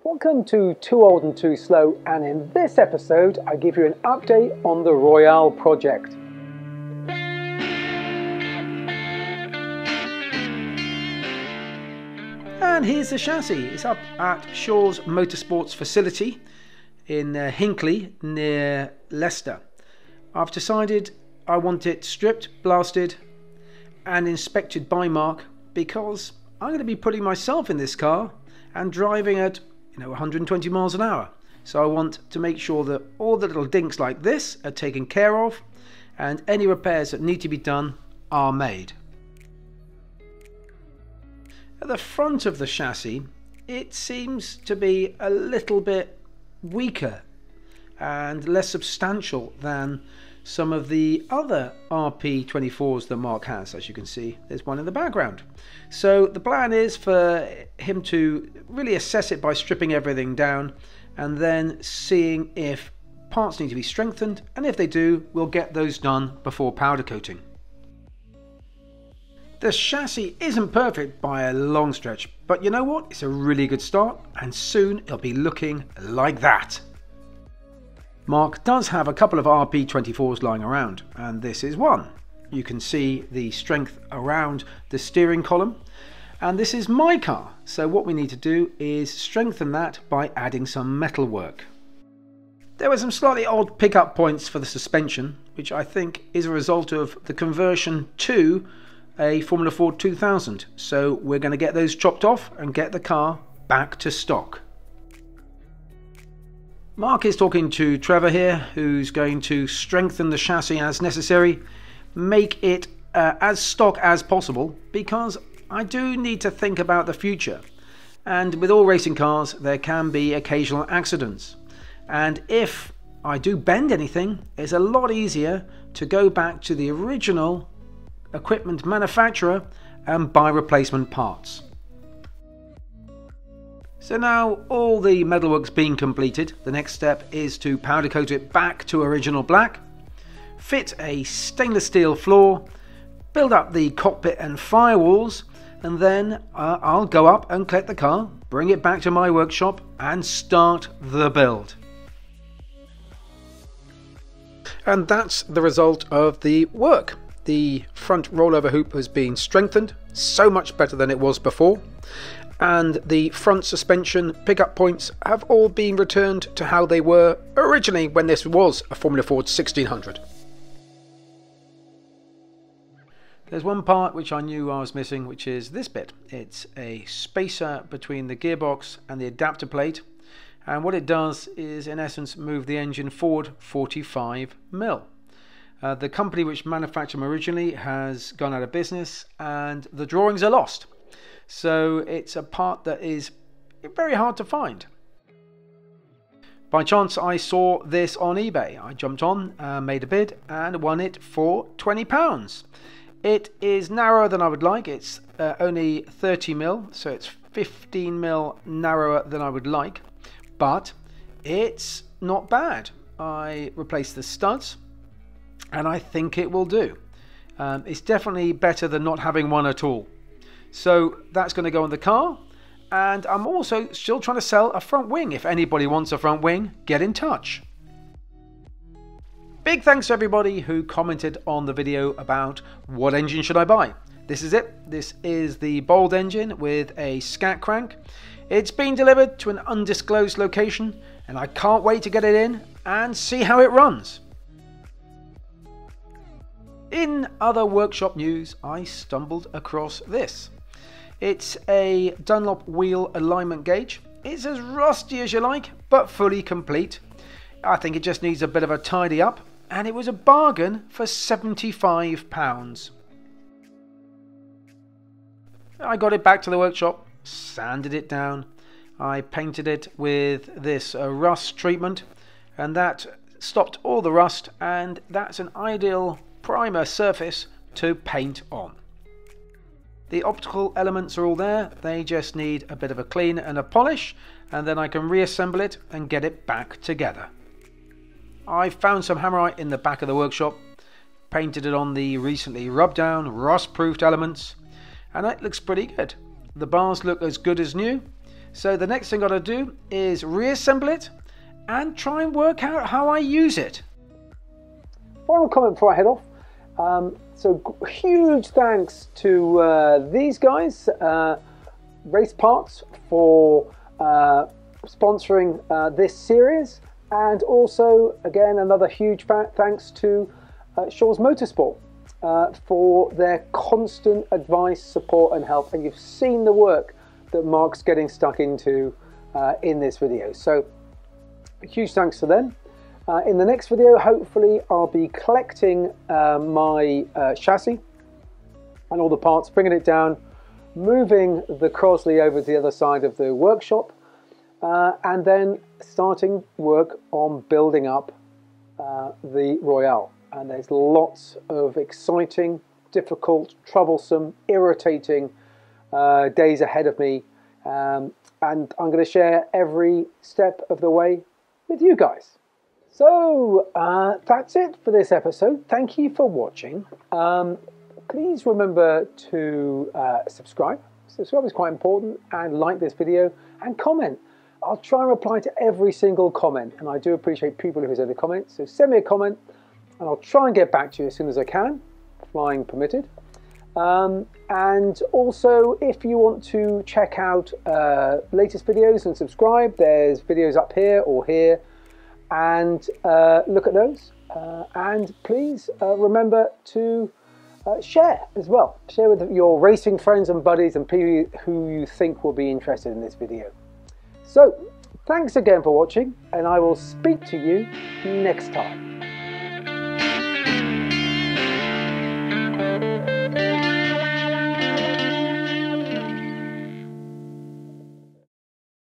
Welcome to Too Old and Too Slow, and in this episode I give you an update on the Royale project. And here's the chassis. It's up at Shaws Motorsport's facility in Hinckley near Leicester. I've decided I want it stripped, blasted and inspected by Mark because I'm going to be putting myself in this car and driving at 120 miles an hour. So I want to make sure that all the little dinks like this are taken care of and any repairs that need to be done are made. At the front of the chassis, it seems to be a little bit weaker and less substantial than some of the other RP24s that Mark has. As you can see, there's one in the background. So the plan is for him to really assess it by stripping everything down and then seeing if parts need to be strengthened, and if they do, we'll get those done before powder coating. The chassis isn't perfect by a long stretch, but you know what? It's a really good start, and soon it'll be looking like that. Mark does have a couple of RP24s lying around, and this is one. You can see the strength around the steering column, and this is my car, so what we need to do is strengthen that by adding some metal work. There were some slightly odd pickup points for the suspension, which I think is a result of the conversion to a Formula Ford 2000, so we're going to get those chopped off and get the car back to stock. Mark is talking to Trevor here, who's going to strengthen the chassis as necessary, make it as stock as possible, because I do need to think about the future, and with all racing cars there can be occasional accidents, and if I do bend anything, it's a lot easier to go back to the original equipment manufacturer and buy replacement parts. So now all the metalwork's been completed, the next step is to powder coat it back to original black, fit a stainless steel floor, build up the cockpit and firewalls, and then I'll go up and collect the car, bring it back to my workshop and start the build. And that's the result of the work. The front rollover hoop has been strengthened, so much better than it was before, and the front suspension pickup points have all been returned to how they were originally when this was a Formula Ford 1600. There's one part which I knew I was missing, which is this bit. It's a spacer between the gearbox and the adapter plate, and what it does is in essence move the engine forward 45mm. The company which manufactured them originally has gone out of business and the drawings are lost. So it's a part that is very hard to find. By chance I saw this on eBay. I jumped on, made a bid and won it for £20. It is narrower than I would like. It's only 30mm, so it's 15mm narrower than I would like. But it's not bad. I replaced the studs, and I think it will do. It's definitely better than not having one at all. So that's going to go in the car, and I'm also still trying to sell a front wing. If anybody wants a front wing, get in touch. Big thanks to everybody who commented on the video about what engine should I buy. This is it. This is the Bold engine with a scat crank. It's been delivered to an undisclosed location, and I can't wait to get it in and see how it runs. In other workshop news, I stumbled across this. It's a Dunlop wheel alignment gauge. It's as rusty as you like, but fully complete. I think it just needs a bit of a tidy up, and it was a bargain for £75. I got it back to the workshop, sanded it down. I painted it with this rust treatment, and that stopped all the rust, and that's an ideal primer surface to paint on. The optical elements are all there, they just need a bit of a clean and a polish, and then I can reassemble it and get it back together. I found some hammerite in the back of the workshop, painted it on the recently rubbed down rust proofed elements, and it looks pretty good. The bars look as good as new, So the next thing I've got to do is reassemble it and try and work out how I use it. Final comment before I head off. So huge thanks to these guys, Race Parts, for sponsoring this series, and also again another huge thanks to Shaws Motorsport for their constant advice, support and help. And you've seen the work that Mark's getting stuck into in this video, so huge thanks to them. In the next video, hopefully I'll be collecting my chassis and all the parts, bringing it down, moving the Crosley over to the other side of the workshop, and then starting work on building up the Royale. And there's lots of exciting, difficult, troublesome, irritating days ahead of me, and I'm going to share every step of the way with you guys. So that's it for this episode. Thank you for watching. Please remember to subscribe. Subscribe is quite important, and like this video and comment. I'll try and reply to every single comment, and I do appreciate people who send a comment. So send me a comment and I'll try and get back to you as soon as I can, flying permitted. And also, if you want to check out latest videos and subscribe, there's videos up here or here, and look at those. And please remember to share as well. Share with your racing friends and buddies and people who you think will be interested in this video. So, thanks again for watching, and I will speak to you next time.